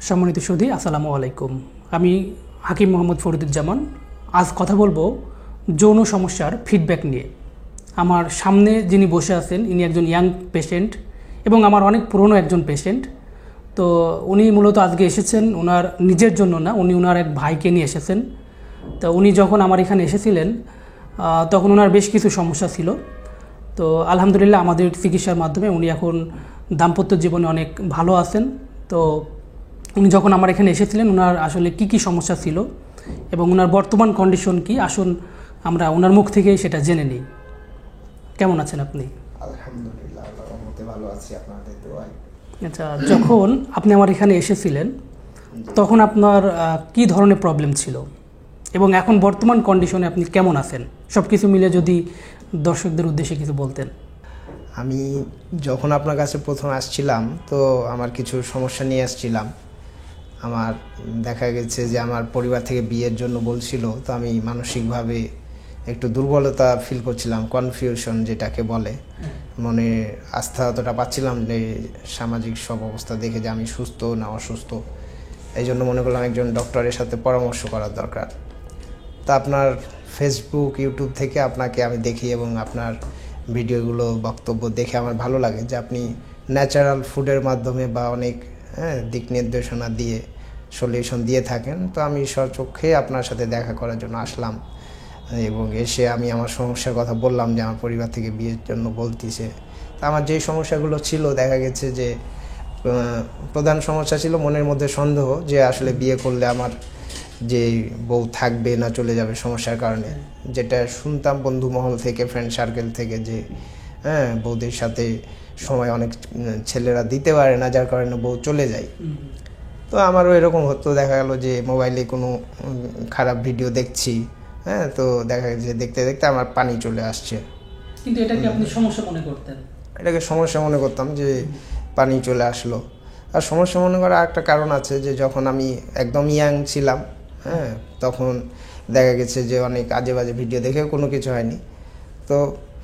সম্মানিত সুধী, আসসালামু আলাইকুম। আমি হাকিম মোহাম্মদ ফরিদুজ্জামান। আজ কথা বলবো যৌন সমস্যার ফিডব্যাক নিয়ে। আমার সামনে যিনি বসে আছেন ইনি একজন ইয়াং পেশেন্ট এবং আমার অনেক পুরনো একজন পেশেন্ট। তো উনি মূলত আজকে এসেছেন ওনার নিজের জন্য না, উনি ওনার এক ভাইকে নিয়ে এসেছেন। তো উনি যখন আমার এখানে এসেছিলেন তখন ওনার বেশ কিছু সমস্যা ছিল। তো আলহামদুলিল্লাহ আমাদের চিকিৎসার মাধ্যমে উনি এখন দাম্পত্য জীবনে অনেক ভালো আছেন। তো উনি যখন আমার এখানে এসেছিলেন ওনার আসলে কি সমস্যা ছিল এবং ওনার বর্তমান কন্ডিশন কি, আসুন আমরা ওনার মুখ থেকেই সেটা জেনে নিই। কেমন আছেন আপনি? আলহামদুলিল্লাহ, আল্লাহর রহমতে ভালো আছি, আপনাদের দোয়ায়। আচ্ছা, যখন আপনি আমার এখানে এসেছিলেন তখন আপনার কি ধরনের প্রবলেম ছিল এবং এখন বর্তমান কন্ডিশনে আপনি কেমন আছেন, সব কিছু মিলে যদি দর্শকদের উদ্দেশ্যে কিছু বলতেন। আমি যখন আপনার কাছে প্রথম আসছিলাম তো আমার কিছু সমস্যা নিয়ে আসছিলাম। আমার দেখা গেছে যে আমার পরিবার থেকে বিয়ের জন্য বলছিল, তো আমি মানসিকভাবে একটু দুর্বলতা ফিল করছিলাম, কনফিউশন যেটাকে বলে। মনে আস্থা অতটা পাচ্ছিলাম যে সামাজিক সব অবস্থা দেখে যে আমি সুস্থ না অসুস্থ। এই জন্য মনে করলাম একজন ডক্টরের সাথে পরামর্শ করার দরকার। তা আপনার ফেসবুক, ইউটিউব থেকে আপনাকে আমি দেখি এবং আপনার ভিডিওগুলো, বক্তব্য দেখে আমার ভালো লাগে যে আপনি ন্যাচারাল ফুডের মাধ্যমে বা অনেক দিক নির্দেশনা দিয়ে সলিউশন দিয়ে থাকেন। তো আমি স্বচক্ষে আপনার সাথে দেখা করার জন্য আসলাম এবং এসে আমি আমার সমস্যার কথা বললাম যে আমার পরিবার থেকে বিয়ের জন্য বলতেছে। তা আমার যেই সমস্যাগুলো ছিল, দেখা গেছে যে প্রধান সমস্যা ছিল মনের মধ্যে সন্দেহ যে আসলে বিয়ে করলে আমার যে বউ থাকবে না চলে যাবে সমস্যার কারণে। যেটা শুনতাম বন্ধু মহল থেকে, ফ্রেন্ড সার্কেল থেকে, যে বউদের সাথে সময় অনেক ছেলেরা দিতে পারে না, যার কারণে বউ চলে যায়। তো আমারও এরকম হতো, দেখা গেল যে মোবাইলে কোনো খারাপ ভিডিও দেখছি, তো দেখা গেছে দেখতে দেখতে আমার পানি চলে আসছে। কিন্তু এটাকে আপনি সমস্যা মনে করতেন? এটাকে সমস্যা মনে করতাম যে পানি চলে আসলো। আর সমস্যা মনে করার একটা কারণ আছে যে যখন আমি একদম ইয়াং ছিলাম, তখন দেখা গেছে যে অনেক আজে বাজে ভিডিও দেখেও কোনো কিছু হয়নি। তো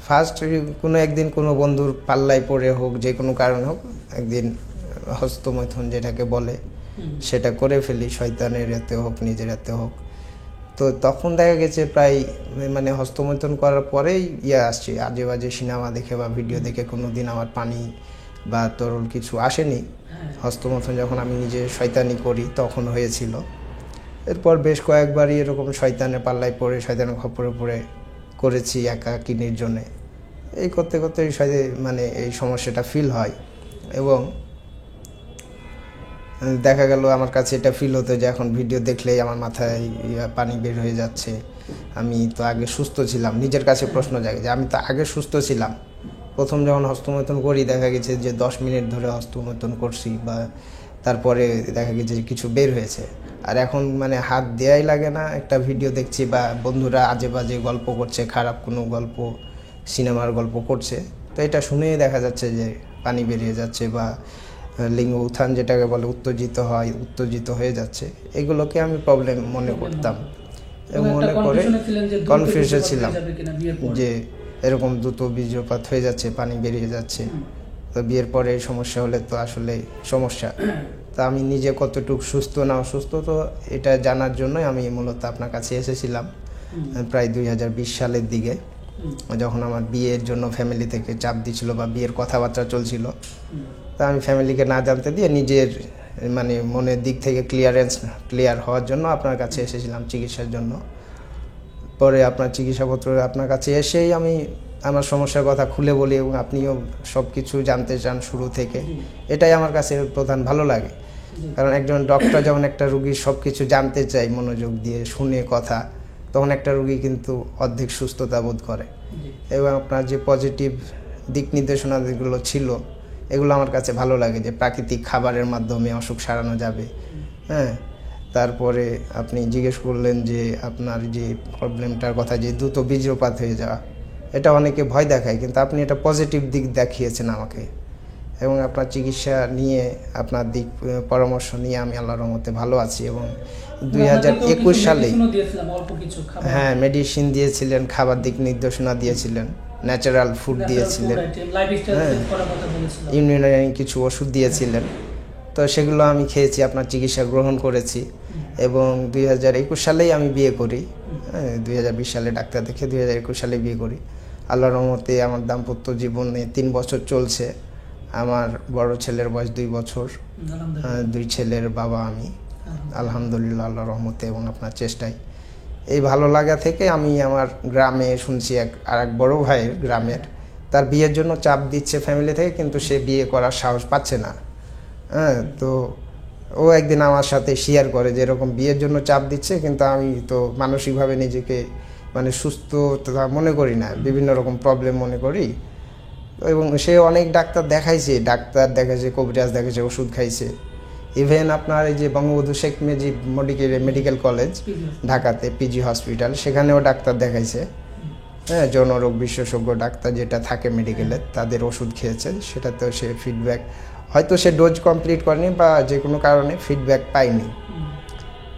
ফার্স্ট কোনো একদিন কোনো বন্ধুর পাল্লায় পড়ে হোক, যে কোনো কারণ হোক, একদিন হস্তমৈথুন যেটাকে বলে সেটা করে ফেলি, শয়তানের এতে হোক নিজের এতে হোক। তো তখন দেখা গেছে প্রায় হস্তমৈথুন করার পরেই আসছে, আজে বাজে সিনেমা দেখে বা ভিডিও দেখে কোনো দিন আমার পানি বা তরল কিছু আসেনি। হস্তমৈথুন যখন আমি নিজে শয়তানি করি তখন হয়েছিল। এরপর বেশ কয়েকবারই এরকম শয়তানের পাল্লায় পড়ে, শয়তানের খপ্পরে পড়ে করেছি একাকী নির্জনে। এই করতে করতে এই সমস্যাটা ফিল হয় এবং দেখা গেল আমার কাছে এটা ফিল হতো যে এখন ভিডিও দেখলেই আমার মাথায় পানি বের হয়ে যাচ্ছে। আমি তো আগে সুস্থ ছিলাম, নিজের কাছে প্রশ্ন জাগে যে আমি তো আগে সুস্থ ছিলাম। প্রথম যখন হস্তমৈথুন করি দেখা গেছে যে 10 মিনিট ধরে হস্তমৈথুন করছি, বা তারপরে দেখা গেছে যে কিছু বের হয়েছে। আর এখন হাত দেওয়াই লাগে না, একটা ভিডিও দেখছি বা বন্ধুরা আজে বাজে গল্প করছে, খারাপ কোনো গল্প, সিনেমার গল্প করছে, তো এটা শুনেই দেখা যাচ্ছে যে পানি বেরিয়ে যাচ্ছে বা লিঙ্গ উত্থান যেটাকে বলে উত্তেজিত হয়ে যাচ্ছে। এগুলোকে আমি প্রবলেম মনে করতাম এবং মনে করে কনফিউশন ছিলাম যে এরকম দ্রুত বীর্যপাত হয়ে যাচ্ছে, পানি বেরিয়ে যাচ্ছে। তো বিয়ের পরে এই সমস্যা হলে তো আসলে সমস্যা। তা আমি নিজে কতটুকু সুস্থ না অসুস্থ, তো এটা জানার জন্যই আমি মূলত আপনার কাছে এসেছিলাম প্রায় 2020 সালের দিকে, যখন আমার বিয়ের জন্য ফ্যামিলি থেকে চাপ দিচ্ছিল বা বিয়ের কথাবার্তা চলছিল। তা আমি ফ্যামিলিকে না জানতে দিয়ে নিজের মনের দিক থেকে ক্লিয়ার হওয়ার জন্য আপনার কাছে এসেছিলাম চিকিৎসার জন্য। পরে আপনার চিকিৎসাপত্র আপনার কাছে এসেই আমি আমার সমস্যার কথা খুলে বলি এবং আপনিও সব কিছু জানতে চান শুরু থেকে। এটাই আমার কাছে প্রধান ভালো লাগে, কারণ একজন ডক্টর যখন একটা রুগীর সব কিছু জানতে চায় মনোযোগ দিয়ে শুনে কথা, তখন একটা রুগী কিন্তু অর্ধেক সুস্থতা বোধ করে। এবং আপনার যে পজিটিভ দিক নির্দেশনা যেগুলো ছিল এগুলো আমার কাছে ভালো লাগে, যে প্রাকৃতিক খাবারের মাধ্যমে অসুখ সারানো যাবে। তারপরে আপনি জিজ্ঞেস করলেন যে আপনার যে প্রবলেমটার কথা, যে দ্রুত বীর্যপাত হয়ে যাওয়া, এটা অনেকে ভয় দেখায়, কিন্তু আপনি এটা পজিটিভ দিক দেখিয়েছেন আমাকে। এবং আপনার চিকিৎসা নিয়ে, আপনার দিক পরামর্শ নিয়ে আমি আল্লাহর রহমতে ভালো আছি। এবং 2021 সালে মেডিসিন দিয়েছিলেন, খাবার দিক নির্দেশনা দিয়েছিলেন, ন্যাচারাল ফুড দিয়েছিলেন, ইমিউনারি কিছু ওষুধ দিয়েছিলেন। তো সেগুলো আমি খেয়েছি, আপনার চিকিৎসা গ্রহণ করেছি এবং 2021 সালেই আমি বিয়ে করি। 2020 সালে ডাক্তার দেখে 2021 সালে বিয়ে করি। আল্লাহর রহমতে আমার দাম্পত্য জীবনে 3 বছর চলছে। আমার বড় ছেলের বয়স 2 বছর, 2 ছেলের বাবা আমি, আলহামদুলিল্লাহ আল্লাহর রহমতে এবং আপনার চেষ্টায়। এই ভালো লাগা থেকে আমি আমার গ্রামে শুনছি আর এক বড় ভাইয়ের গ্রামের তার বিয়ের জন্য চাপ দিচ্ছে ফ্যামিলি থেকে, কিন্তু সে বিয়ে করার সাহস পাচ্ছে না। তো ও একদিন আমার সাথে শেয়ার করে যে এরকম বিয়ের জন্য চাপ দিচ্ছে, কিন্তু আমি তো মানসিকভাবে নিজেকে মানে সুস্থ মনে করি না, বিভিন্ন রকম প্রবলেম মনে করি। এবং সে অনেক ডাক্তার দেখাইছে, কবিরাজ দেখাইছে, ওষুধ খাইছে। ইভেন আপনার এই যে বঙ্গবন্ধু শেখ মুজিব মেডিকেল কলেজ ঢাকাতে পিজি হসপিটাল, সেখানেও ডাক্তার দেখাইছে। যৌনরোগ বিশেষজ্ঞ ডাক্তার যেটা থাকে মেডিকেলে, তাদের ওষুধ খেয়েছে, সেটাতেও সে ফিডব্যাক, হয়তো সে ডোজ কমপ্লিট করেনি বা যে কোনো কারণে ফিডব্যাক পাইনি।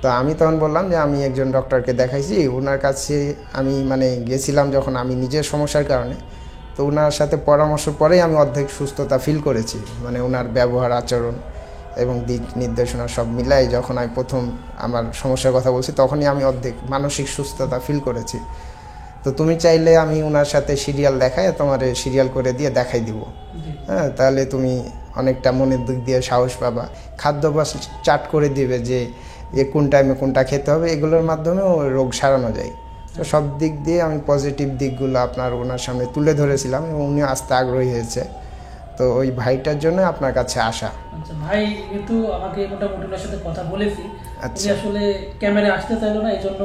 তো আমি তখন বললাম যে আমি একজন ডক্টরকে দেখাইছি, ওনার কাছে আমি মানে গেছিলাম যখন আমি নিজের সমস্যার কারণে। তো ওনার সাথে পরামর্শ পরেই আমি অর্ধেক সুস্থতা ফিল করেছি, মানে ওনার ব্যবহার আচরণ এবং দিক নির্দেশনা সব মিলাই যখন আমি প্রথম আমার সমস্যার কথা বলছি, তখনই আমি অর্ধেক মানসিক সুস্থতা ফিল করেছি। তো তুমি চাইলে আমি ওনার সাথে সিরিয়াল দেখাই, তোমার সিরিয়াল করে দিয়ে দেখাই দিব। তাহলে তুমি অনেকটা মনের দিক দিয়ে সাহস পাবা। খাদ্যাভ্যাস চার্ট করে দিবে যে কোন টাইমে কোনটা খেতে হবে, এগুলোর মাধ্যমেও রোগ সারানো যায়। তো সব দিক দিয়ে আমি পজিটিভ দিকগুলো ওনার সামনে তুলে ধরেছিলাম এবং উনি আসতে আগ্রহী হয়েছে। তো ওই ভাইটার জন্য আপনার কাছে আসা। আচ্ছা ভাই, কিন্তু আমাকে মোটামুটি ওনার সাথে কথা বলেছি, আচ্ছা, আসলে ক্যামেরায় আসতে চাইলো না, এই জন্য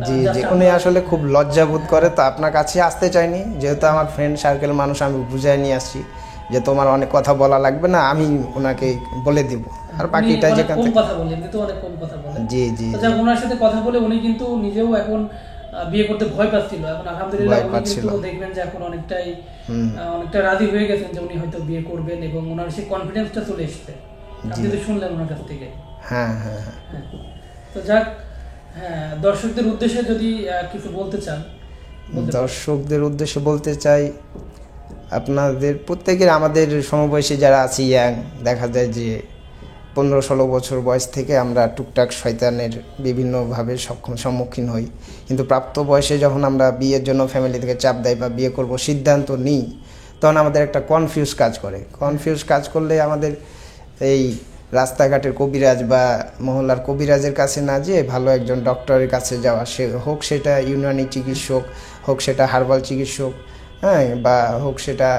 জি উনি আসলে খুব লজ্জাবোধ করে, তো আপনার কাছে আসতে চাইনি। যেহেতু আমার ফ্রেন্ড সার্কেল মানুষ, আমি বুঝাই নিয়ে আসছি যে তোমার অনেক কথা বলা লাগবে না, আমি ওনাকে বলে দিব। আর বাকিটা যেখান থেকে কথা বলেন, কিন্তু অনেক কম কথা বলেন। জি ওনার সাথে কথা বলে উনি কিন্তু নিজেও এখন বিয়ে করতে ভয় পাচ্ছিল, এখন আলহামদুলিল্লাহ উনি কিন্তু দেখবেন যে এখন অনেকটা রাজি হয়ে গেছেন যে উনি হয়তো বিয়ে করবেন, এবং ওনার সেই কনফিডেন্সটা চলে এসেছে। আপনি তো শুনলেন ওনার কাছ থেকে। হ্যাঁ। তো যাক, হ্যাঁ, দর্শকদের উদ্দেশ্যে যদি কিছু বলতে চান। দর্শকদের উদ্দেশ্যে বলতে চাই, আপনাদের প্রত্যেকের, আমাদের সমবয়সী যারা আছি ইয়াং, দেখা যায় যে 15-16 বছর বয়স থেকে আমরা টুকটাক শয়তানের বিভিন্নভাবে সম্মুখীন হই। কিন্তু প্রাপ্ত বয়সে যখন আমরা বিয়ের জন্য ফ্যামিলি থেকে চাপ দেয় বা বিয়ে করব সিদ্ধান্ত নিই, তখন আমাদের একটা কনফিউজ কাজ করলে আমাদের এই রাস্তাঘাটের কবিরাজ বা মহল্লার কবিরাজের কাছে না যেয়ে ভালো একজন ডক্টরের কাছে যাওয়া, হোক সেটা ইউনানি চিকিৎসক, হোক সেটা হার্বাল চিকিৎসক, বা হোক সেটা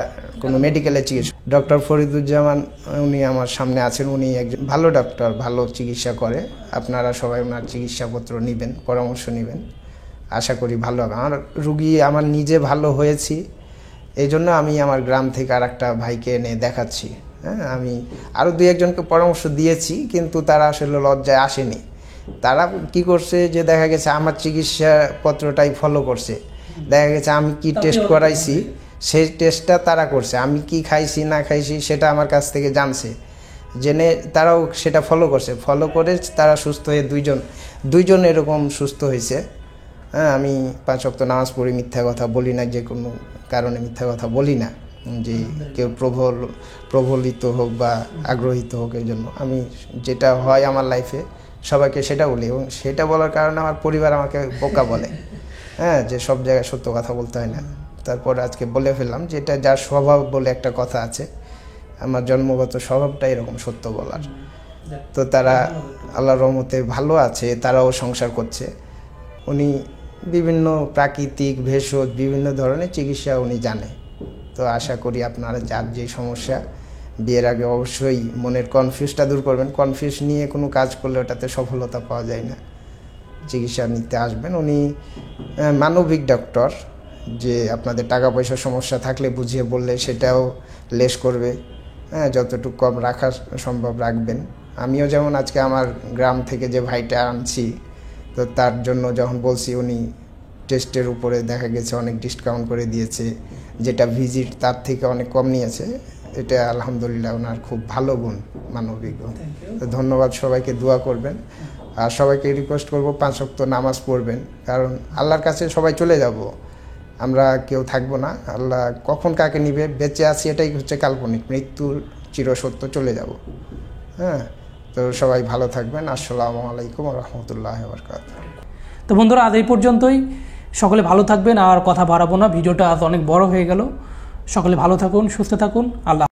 কোনো মেডিকেলের চিকিৎসক। ডক্টর ফরিদুজ্জামান উনি আমার সামনে আছেন, উনি একজন ভালো ডক্টর, ভালো চিকিৎসা করে। আপনারা সবাই ওনার চিকিৎসাপত্র নেবেন, পরামর্শ নেবেন, আশা করি ভালো হবে। আমার রুগী আমার নিজে ভালো হয়েছি, এই জন্য আমি আমার গ্রাম থেকে আর একটা ভাইকে এনে দেখাচ্ছি। আমি আরও 2-1জনকে পরামর্শ দিয়েছি, কিন্তু তারা আসলে লজ্জায় আসেনি। তারা কি করছে যে দেখা গেছে আমার চিকিৎসাপত্রটাই ফলো করছে, দেখা গেছে আমি কি টেস্ট করাইছি সেই টেস্টটা তারা করছে, আমি কি খাইছি না খাইছি সেটা আমার কাছ থেকে জানছে, জেনে তারাও সেটা ফলো করে তারা সুস্থ হয়ে দুইজন এরকম সুস্থ হয়েছে। আমি 5 ওয়াক্ত নামাজ পড়ি, মিথ্যা কথা বলি না, যে কোনো কারণে মিথ্যা কথা বলি না, যে কেউ প্রবলিত হোক বা আগ্রহিত হোক। এই জন্য আমি যেটা হয় আমার লাইফে সবাইকে সেটা বলি, এবং সেটা বলার কারণে আমার পরিবার আমাকে বোকা বলে, যে সব জায়গায় সত্য কথা বলতে হয় না। তারপর আজকে বলে ফেললাম যে এটা যার স্বভাব বলে একটা কথা আছে, আমার জন্মগত স্বভাবটা এরকম সত্য বলার। তো তারা আল্লাহর রহমতে ভালো আছে, তারাও সংসার করছে। উনি বিভিন্ন প্রাকৃতিক ভেষজ বিভিন্ন ধরনের চিকিৎসা উনি জানে। তো আশা করি আপনারা যার যে সমস্যা, বিয়ের আগে অবশ্যই মনের কনফিউজটা দূর করবেন। কনফিউজ নিয়ে কোনো কাজ করলে ওটাতে সফলতা পাওয়া যায় না। চিকিৎসা নিতে আসবেন, উনি মানবিক ডক্টর, যে আপনাদের টাকা পয়সার সমস্যা থাকলে বুঝিয়ে বললে সেটাও লেস করবে, যতটুকু কম রাখা সম্ভব রাখবেন। আমিও যেমন আজকে আমার গ্রাম থেকে যে ভাইটা আনছি, তো তার জন্য যখন বলছি, উনি টেস্টের উপরে দেখা গেছে অনেক ডিসকাউন্ট করে দিয়েছে, যেটা ভিজিট তার থেকে অনেক কম নিয়েছে। এটা আলহামদুলিল্লাহ ওনার খুব ভালো গুণ, মানবিক গুণ। তো ধন্যবাদ, সবাইকে দোয়া করবেন, আর সবাইকে রিকোয়েস্ট করব 5 ওয়াক্ত নামাজ পড়বেন, কারণ আল্লাহর কাছে সবাই চলে যাব, আমরা কেউ থাকবো না। আল্লাহ কখন কাকে নিবে, বেঁচে আছি এটাই হচ্ছে কাল্পনিক, মৃত্যুর চিরসত্য, চলে যাব। হ্যাঁ, তো সবাই ভালো থাকবেন। আসসালামু আলাইকুম রহমতুল্লাহ বরকাত। তো বন্ধুরা, আজ এই পর্যন্তই। সকলে ভালো থাকবেন, আর কথা বাড়াবো না, ভিডিওটা আজ অনেক বড় হয়ে গেল। সকলে ভালো থাকুন, সুস্থ থাকুন, আল্লাহ।